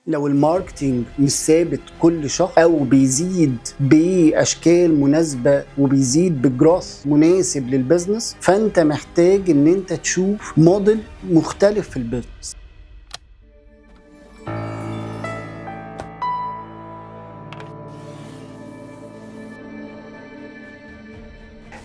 لو الماركتينج مش ثابت كل شهر او بيزيد باشكال مناسبه وبيزيد بجراث مناسب للبزنس، فانت محتاج ان انت تشوف موديل مختلف في البزنس.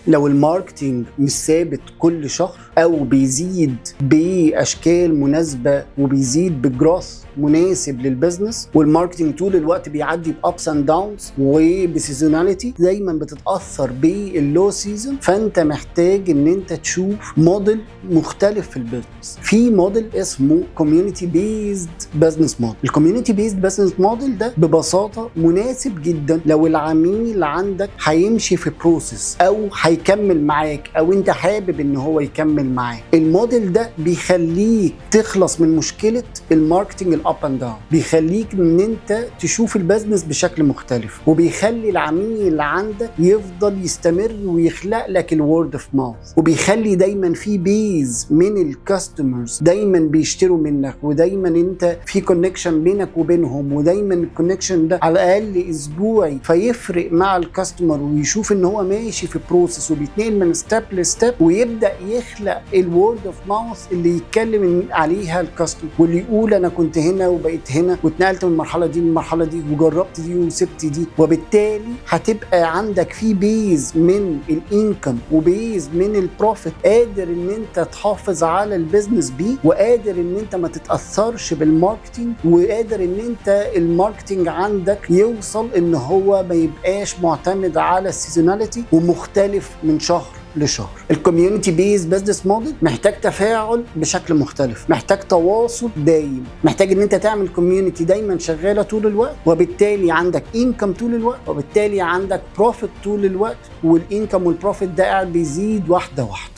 لو الماركتينج مش ثابت كل شهر او بيزيد باشكال مناسبه وبيزيد بجراث مناسب للبزنس، والماركتينج طول الوقت بيعدي بابس اند داونز وبسيزوناليتي دايما بتتاثر باللو سيزون، فانت محتاج ان انت تشوف موديل مختلف في البزنس. في موديل اسمه كوميونتي بيزد بزنس موديل. الكوميونتي بيزد بزنس موديل ده ببساطه مناسب جدا لو العميل عندك هيمشي في بروسيس او هيكمل معاك او انت حابب ان هو يكمل معاك. الموديل ده بيخليك تخلص من مشكله الماركتنج الاب اند داون، بيخليك ان انت تشوف البزنس بشكل مختلف، وبيخلي العميل اللي عندك يفضل يستمر ويخلق لك الورد اوف ماوث، وبيخلي دايما في بيز من الكاستمرز دايما بيشتروا منك، ودايما انت في كونكشن بينك وبينهم، ودايما الكونكشن ده على الاقل اسبوعي، فيفرق مع الكاستمر ويشوف ان هو ماشي في بروسيس وبيتنقل من ستيب لستيب، ويبدا يخلق الورد اوف ماوث اللي يتكلم عليها الكاستمر، واللي يقول انا كنت هنا وبقيت هنا واتنقلت من المرحله دي للمرحله دي وجربت دي وسبت دي. وبالتالي هتبقى عندك في بيز من الانكم وبيز من البروفيت قادر ان انت تحافظ على البيزنس بيه، وقادر ان انت ما تتاثرش بالماركتينج، وقادر ان انت الماركتينج عندك يوصل ان هو ما يبقاش معتمد على السيزوناليتي ومختلف من شهر لشهر. الكوميونتي بيز بزنس موديل محتاج تفاعل بشكل مختلف، محتاج تواصل دايم، محتاج ان انت تعمل كوميونتي دايما شغاله طول الوقت، وبالتالي عندك انكم طول الوقت، وبالتالي عندك بروفيت طول الوقت، والانكم والبروفيت ده قاعد بيزيد واحده واحده.